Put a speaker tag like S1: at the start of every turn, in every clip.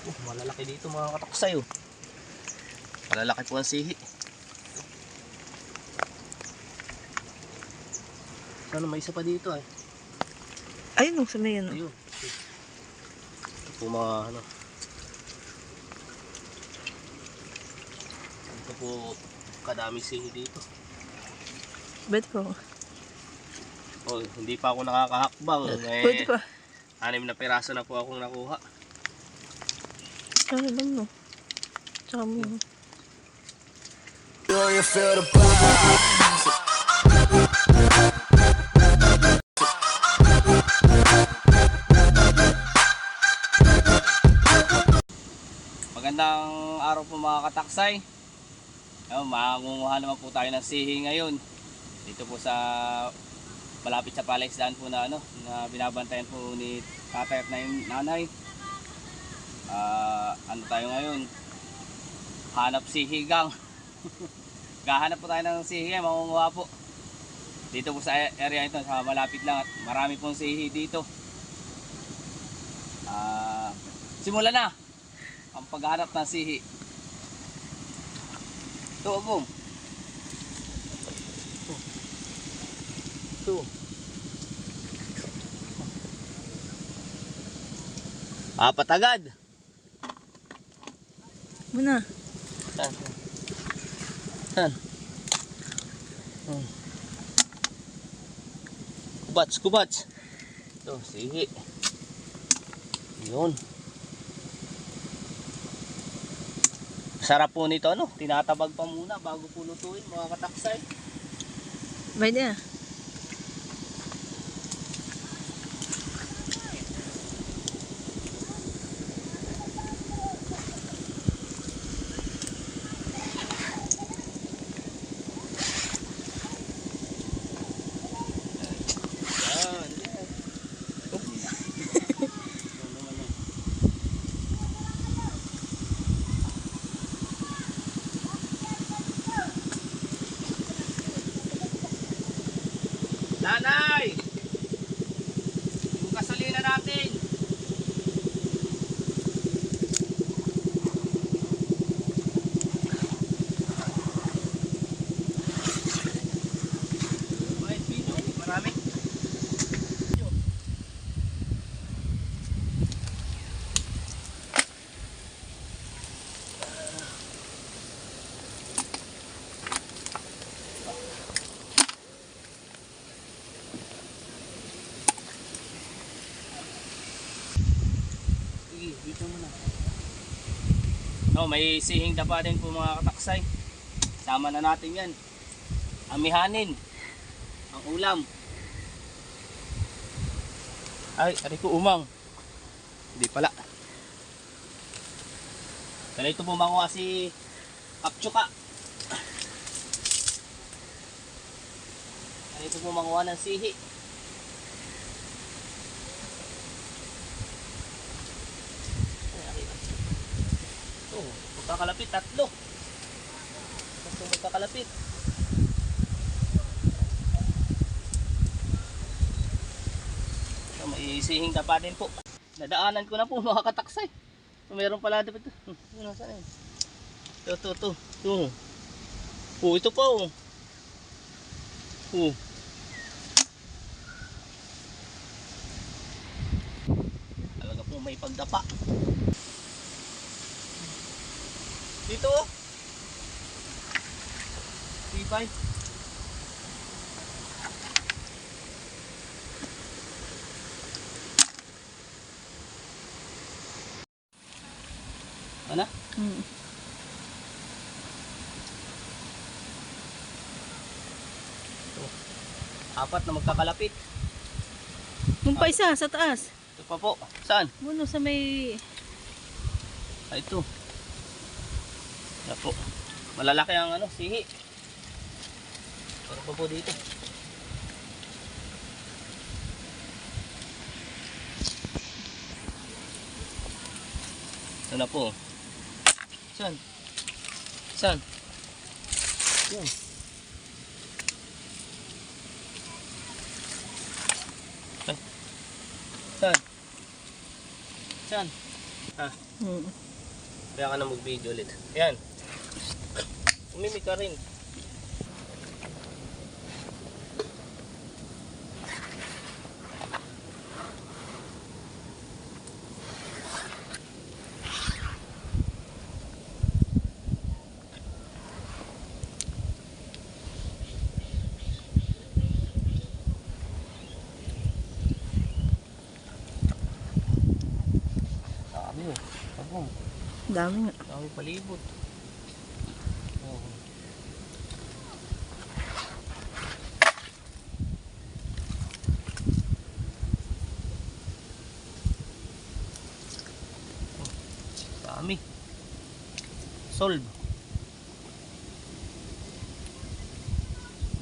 S1: Malalaki dito mga kataksay oh. Malalaki po ang sihi. Sana may isa pa dito ay.
S2: Ayun, sa may ano.
S1: Ayun. Ito po mga ano. Ito po kadami sihi dito.
S2: Pwede po.
S1: Oh, hindi pa ako nakakahakbang.
S2: Pwede pa.
S1: 6 na piraso na po akong nakuha.
S2: Ano lang no? Tsaka mo.
S3: You feel the buzz.
S1: Magandang araw po mga kataksay. Mangunguha naman po tayo ng sihi ngayon. Dito po sa malapit sa palaisdaan po na ano, na binabantayan po ni tatay at nanay. Ano tayo ngayon? Hanap sihigang. Gahanap po tayo ng sihi, mangunguha po. Dito po sa area ito, sa malapit lang at marami pong sihi dito. Simulan na ang paghanap ng sihi. Ito, Bong. Ito. Apat agad.
S2: Muna.
S1: Saan? Saan? Kubats, kubats. Ito, sihi. Yun. Sarap po nito, ano? Tinatabag pa muna bago po lutuin, mga kataksay.
S2: Pwede na.
S1: Nanay! Yung gasolina natin! Marami. Dito muna. May sihing dapa din po mga kataksay. Sama na natin yan. Amihanin. Ang ulam. Ay, ari ko umang. Hindi pala. Kaya ito po manguha si Kaptsuka. Kaya ito po manguha ng sihi. Magkakalapit, 3. Gusto magkakalapit. So, may sihing tapa din po. Nadaanan ko na po mga kataksay. So, meron pala dito. Saan yun? Ito. Ito po. Talaga po may pagdapa. Dito. Tibay. Ano? Apat na magkakalapit.
S2: Yung pa isa, sa taas.
S1: Ito pa po. Saan?
S2: Muna sa may...
S1: Ito. Ito po. Malalaki ang ano, sihi. Pero pa po dito. Ito na po. Saan? Saan? Yan. Saan? Saan? Ha?
S2: Hmm.
S1: Kaya ka na mag-video ulit. Ayan. Umimik ka rin. Dami oh. Tabong.
S2: Dami nga.
S1: Dami palibot. Oh. Dami. Solve.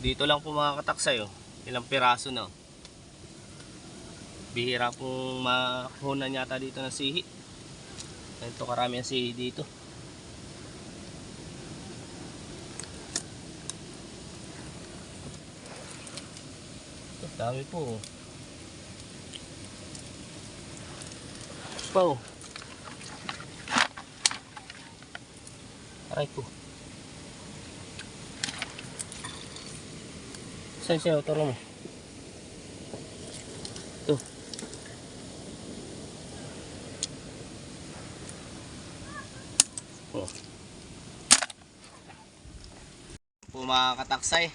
S1: Dito lang po mga kataksay oh. Ilang piraso na oh. Bihira pong makuhunan yata dito ng sihi. Ito karami ang sihi dito. Dami po. Wow. Aray ko. Saan siya? Turo mo. Ito. Oh. Po mga kataksay.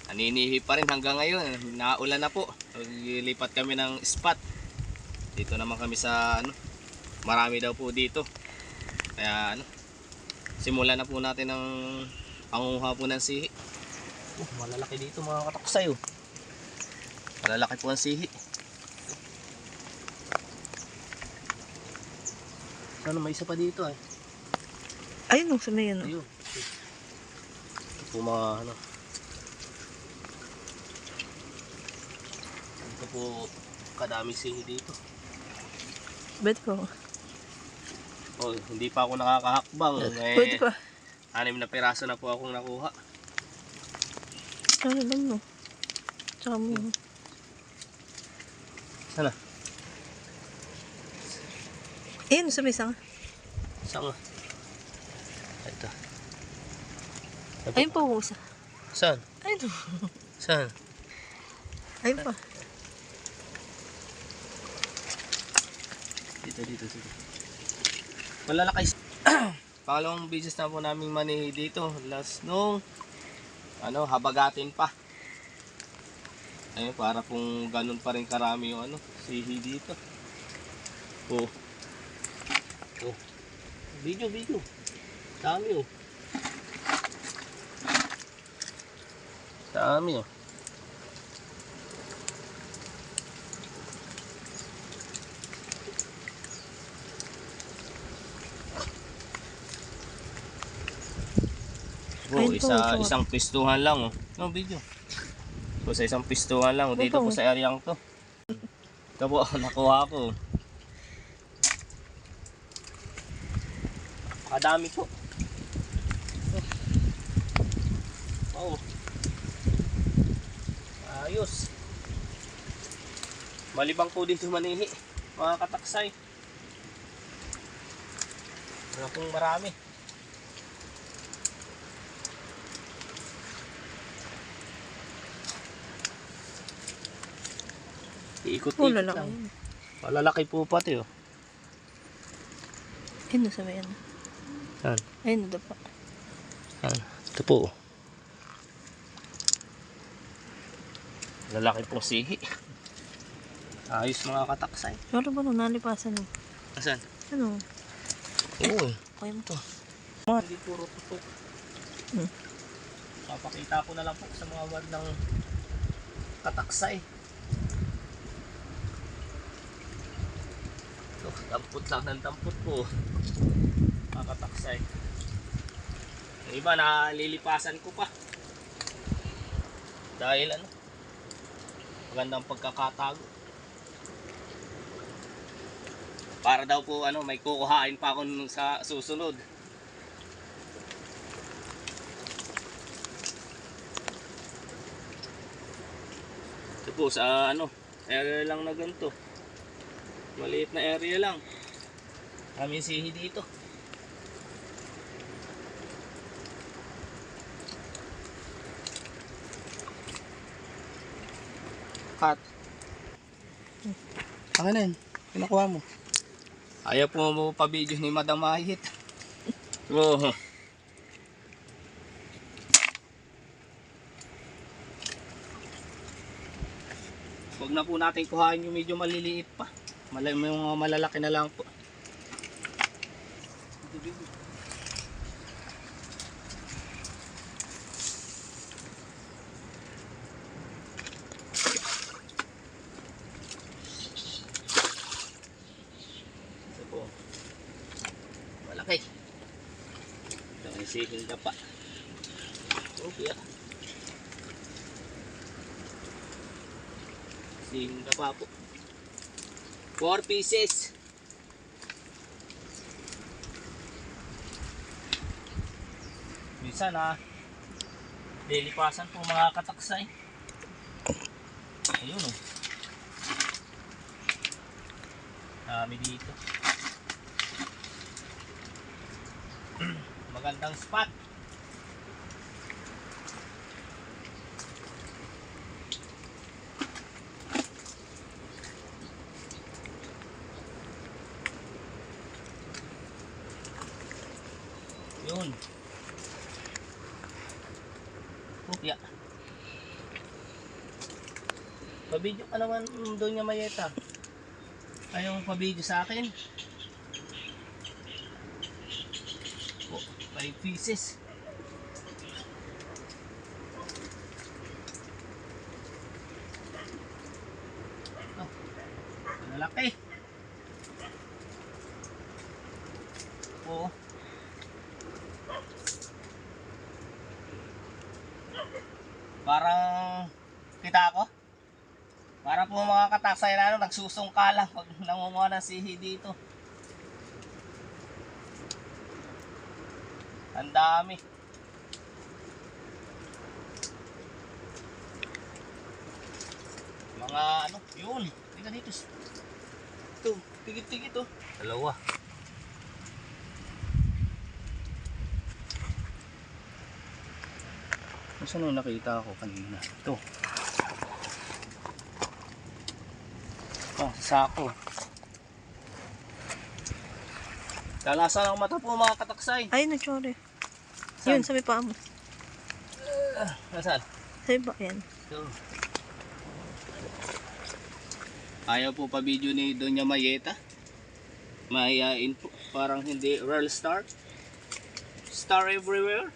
S1: Naninihi pa rin hanggang ngayon. Naulan na po. Lipat kami ng spot. Dito naman kami sa ano. Marami daw po dito. Kaya ano. Simulan na po natin ang pangunguha po ng sihi. Malalaki dito mga kataksay oh. Malalaki po ang sihi. Ano may isa pa dito eh.
S2: Ayun, sa may ano.
S1: Ayun. Ito po mga ano. Ito po kadaming sihi dito.
S2: Bet ko.
S1: Oh, hindi pa ako nakakahakbang.
S2: Pwede pa.
S1: 6 na piraso na po akong nakuha.
S2: Ano lang no? Tsaka mo yun.
S1: Sana?
S2: Ayun, sa may sanga.
S1: Saan nga? Ito.
S2: Ayun pa ako isa.
S1: Saan?
S2: Ayun.
S1: Saan?
S2: Ayun pa.
S1: Dito. Malalaki. Pangalawang business na po namin manihi dito. Last nung ano, habagatin pa. Ayun, para kung ganun pa rin karami yung ano, sihi dito. Oh. Oh. Video. Dami oh. Dami oh. Oh,
S2: Ayun po, ito.
S1: isang pistuhan lang oh. No video. So, sa isang pistuhan lang oh. Dito po sa areang to. Ito po, nakuha ko. Kadami po. Oh. Ayos. Malibang po dito manihi, mga kataksay. Wala pong marami. Iikot-ikot
S2: lalaki
S1: lang.
S2: yun.
S1: Malalaki po pati oh.
S2: Ayun, sa may ano.
S1: Saan?
S2: Ayun, ito pa.
S1: Saan? Ito po. Lalaki pong sihi. Ayos mga kataksay.
S2: Pero ba nung nalipasan mo?
S1: Asan?
S2: Ano?
S1: Oo.
S2: Kaya mo to.
S1: Hindi puro tutok.
S2: Hmm.
S1: Papakita ko na lang po sa mga word ng kataksay. So, dampot lang ng dampot po. Mga kataksay. Yung iba nalilipasan ko pa. Dahil ano, magandang pagkakatago. Para daw po ano, may kukuhain pa ako sa susunod. Ito po sa ano, area lang na ganito. Maliit na area lang. Kami sihi dito.
S4: Cut. Akin na yun. Pinakuha mo.
S1: Ayaw po mo pa-video ni Madam Mahit. Oo. Huwag na po natin kuhain yung medyo maliliit pa. Yung mga malalaki na lang po. Ito po. Malaki. Ito may sihing ka pa. Okay ah. Sihing ka pa po. 4 pieces. Minsan lilipasan po mga kataksay. Ayun oh. Dami dito. Magandang spot. Yun. Kupya. Pabidyo ka naman doon niya Mayeta. Ayaw mo pabidyo sa akin. Oh, 5 pieces. Oh, malaki. Oo. Parang kita ako. Para po mga kataksay na nagsusungka lang pag nangunguha ng sihi dito. Ang dami. Mga yun. Tika dito. Ito, tigit-tigit oh. Dalawa. Saan yung nakita ko kanina? Ito. Oh, sako. Lalasan ang mata po mga kataksay.
S2: Ay, sorry.
S1: Saan?
S2: Yun, sabi pa mo.
S1: Nasaan?
S2: Sabi ba yan?
S1: Ito. Ayaw po pa video ni Doña Mayeta. Mahihain po. Parang hindi real star. Star everywhere.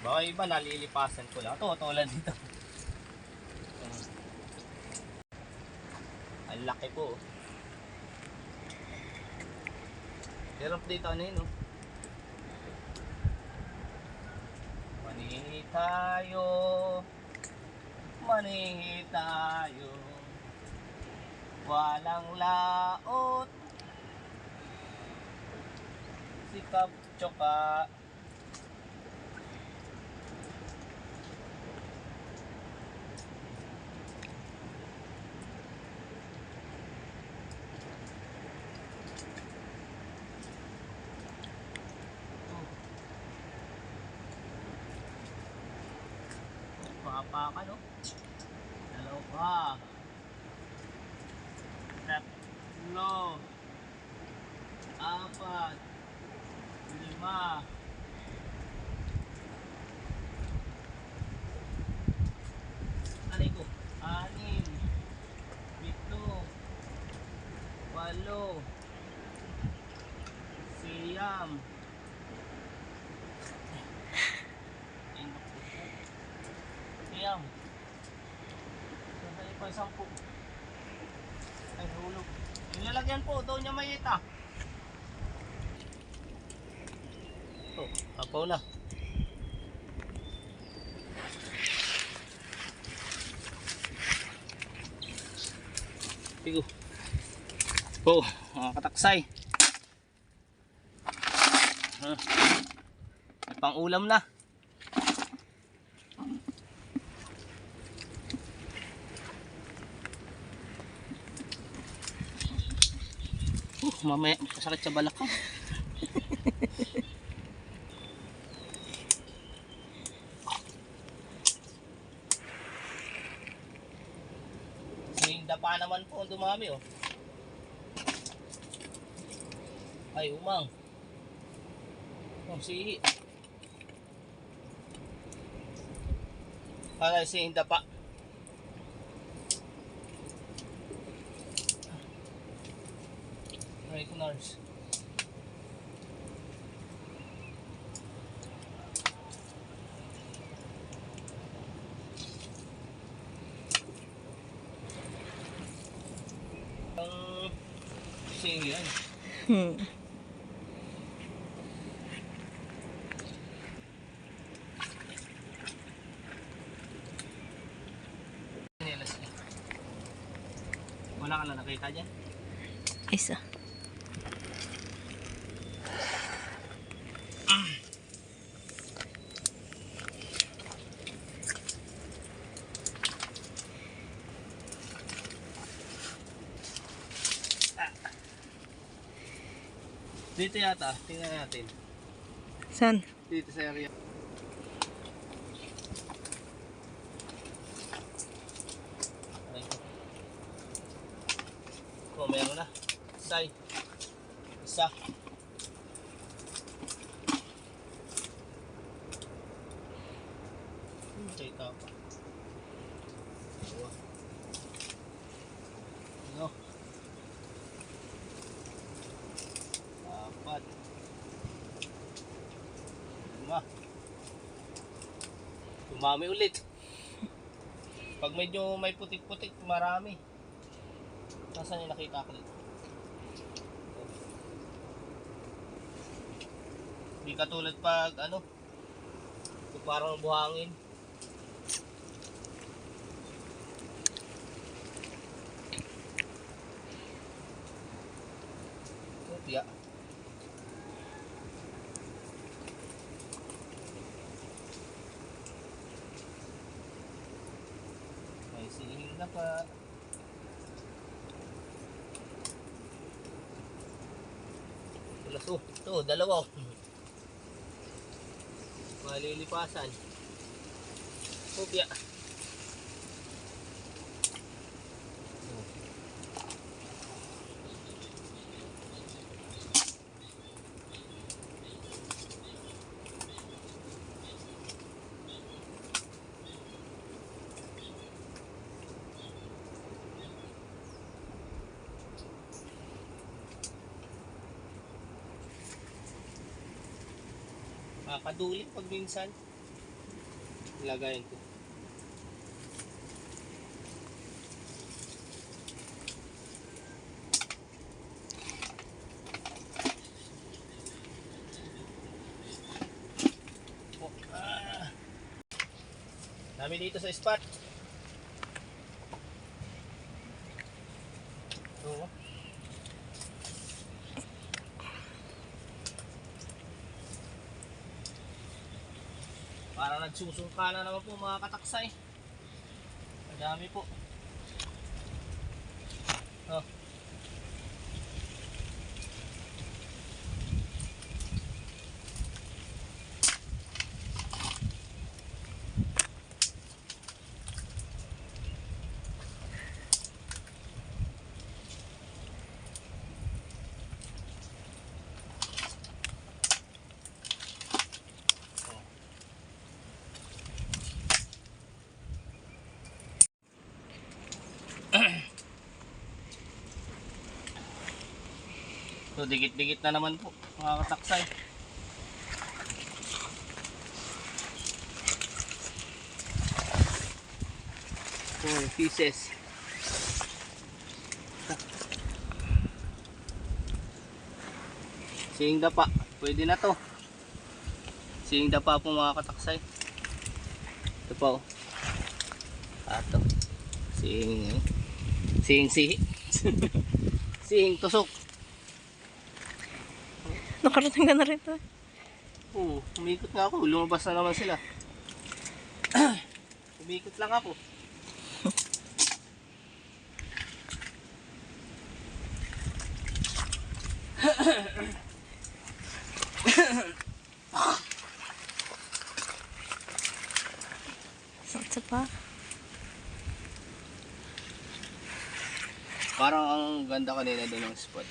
S1: Baka iba nalilipasan ko lang. Ito, tulad dito. Ang laki po. Hirap dito yun oh. Manihi tayo. Manihi tayo. Walang laot. Sikap tsoka. Papa no? Dalawa pa. Tatlo. Apat. 5. Alay ko. 6. 7. 8. Siyam. Siyam. Sandali pa 10. Ay, hulog. Yung lalagyan po, daw niya Mayeta. Oh, apaw na. Tigo. Oh, mga kataksay. May pang ulam na. Mamaya sakit sa balak ko. Dapa naman po ang dumami oh. Ay umang. Oh sihi. Para sihing dapa. Right nurse. Sihi yan. Wala ka na nakita dyan?
S2: Isa.
S1: Dito yata, tingnan natin.
S2: Saan?
S1: Dito sa area. Oh, meron na. Isa. Check out. Ano? Apat. Lima. Dumami ulit. Pag medyo may putik-putik, marami. Nasaan yung nakita ko dito? Hindi katulad pag ano, ito parang buhangin. Kopya. May sihing na pa. Ito, dalawa. Malilipasan. Kopya. Kadulit pag minsan ilagayin ko. Dami dito sa spot. Oo. Parang nagsusungka na naman po mga kataksay. Madami po. Oh. So dikit-dikit na naman po mga kataksay. Oh, pieces. Sihing dapa, pwede na to. Sihing dapa po mga kataksay. Ito po. Ato. Sihing sihi. Sihing tusok.
S2: nakarating ka na rito.
S1: Oo, umikot nga ako. Lumabas na naman sila. Umikot lang ako.
S2: Sakit sa pa.
S1: Parang ang ganda kanina doon ng spot.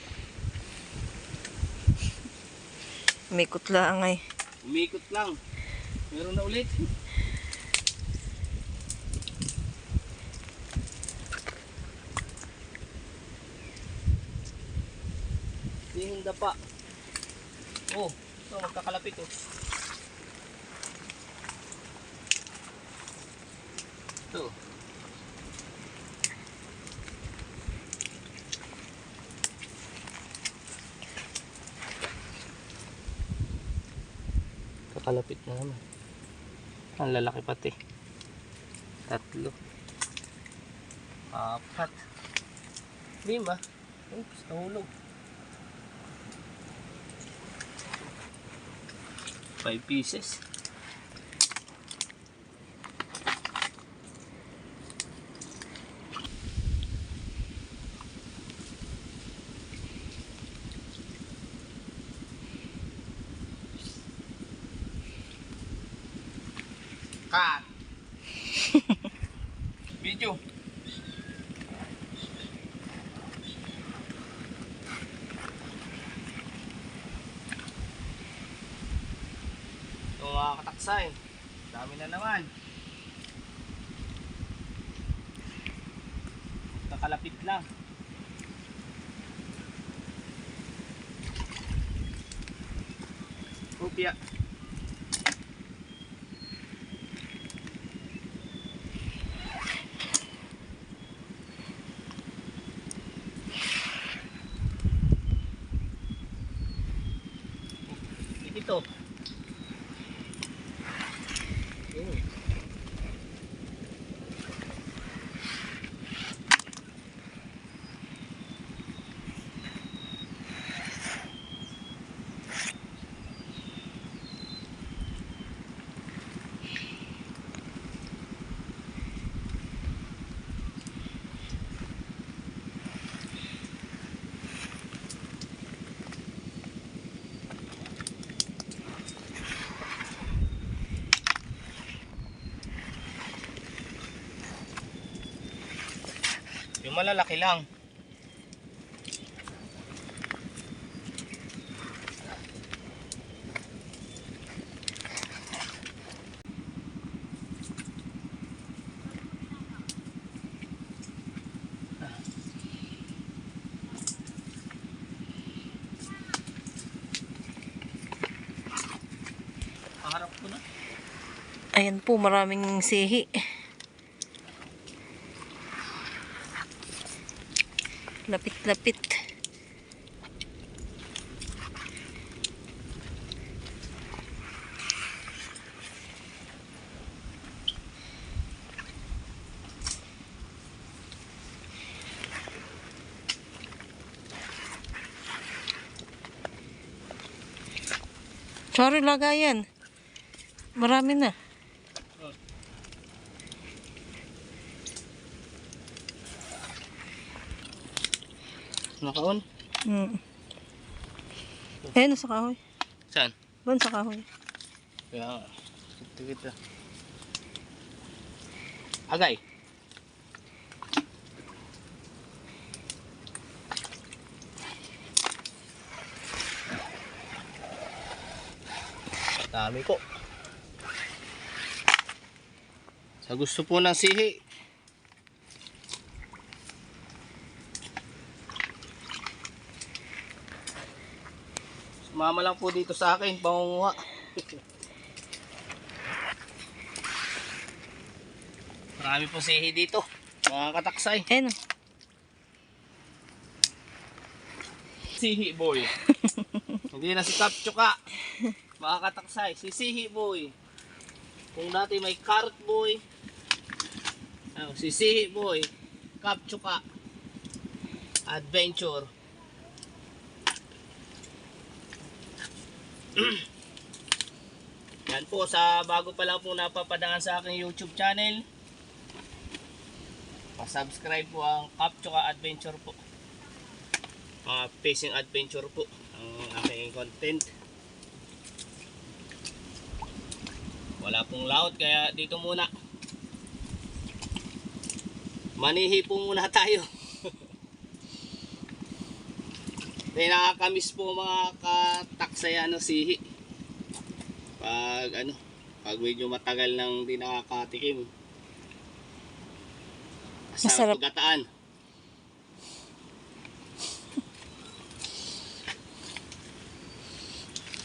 S2: Umikot lang ay.
S1: Umikot lang. Meron na ulit. Hindi pa. Oh, ito magkakalapit oh. Ito. Kakalapit na naman. Ang lalaki pati. 3. 4. 5. Oops, nahulog. 5 pieces. Cut. Video. Ito mga kataksay. Dami na naman. Kakalapit lang. Upya. Ito. Yung malalaki lang. Paharap ko na.
S2: Ayan po, maraming sihi. Lapit-lapit. Sorry, lagayan. Marami na.
S1: Nakaon?
S2: Ayan, sa kahoy.
S1: Saan?
S2: Doon sa kahoy.
S1: Kaya nga. Kita. Agay. Dami po. Sa gusto po ng sihi. Sumama lang po dito sa akin, pangunguha. Marami po sihi dito, mga kataksay.
S2: Ayan.
S1: Sihi boy. Hindi na si Kapchuka. Mga kataksay, si Sihi boy. Kung dati may carrot boy. Si Sihi boy. Kapchuka. Adventure. Yan po, sa bago pa lang po napapadaan sa aking YouTube channel, pa-subscribe po ang Kaptsuka Adventure po. Mga fishing adventure po ang aking content. Wala pong laot kaya dito muna. Manihi po muna tayo. May nakakamiss po mga kataksay sihi. Pag medyo matagal nang di nakakatikim.
S2: Masarap.
S1: Pagkataan.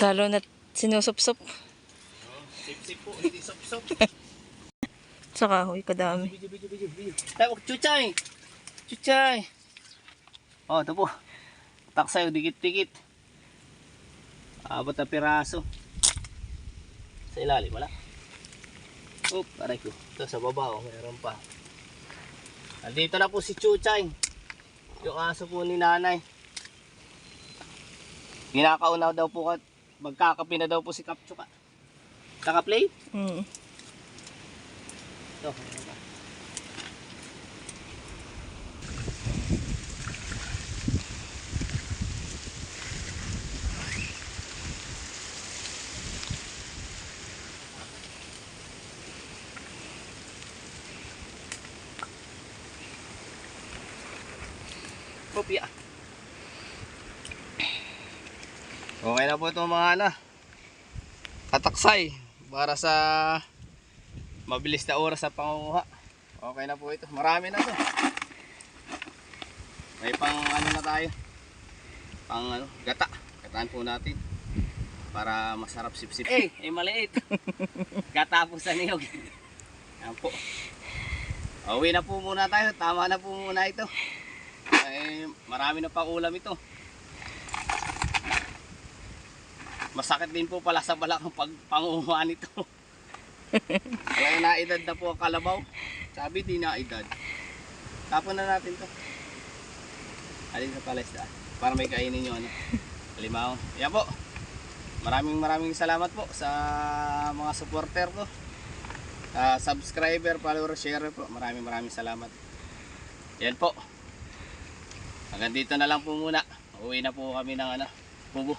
S2: Lalo na sinusop-sop.
S1: Sip-sip po, hindi sop-sop.
S2: Sa kahoy, kadami.
S1: Video. Tawag, chuchay! Chuchay! Oh, ito po. Taksay, dikit-dikit. Abot na piraso. Sa ilalim, wala. Oop, aray ko. Ito sa baba, mayroon pa. Nandito na po si Chuchay. Yung aso po ni nanay. Ginakauna daw po, magkakapi na daw po si Kaptsuka. Kaka-play?
S2: Mm.
S1: Ito. Kopya. Okay na po itong mga kataksay para sa mabilis na oras sa pangunguha. Okay na po ito. Marami na to. May pang na tayo. Pang gata. Gataan po natin. Para masarap sip-sip. Maliit. Gata po sa niyog. Yan po. Uwi na po muna tayo. Tama na po muna ito. Marami na pang ulam ito. Masakit din po pala sa balak ang pangunguha nito. Kaya naedad na po ang kalabaw. Sabi di naedad. Tapon na natin to. Alin sa palesda. Para may kainin nyo halimaw. Yan po. Maraming salamat po sa mga supporter ko. Subscriber, follower, share po. Maraming salamat. Yan po. Hanggang dito na lang po muna. Uwi na po kami ng kubo.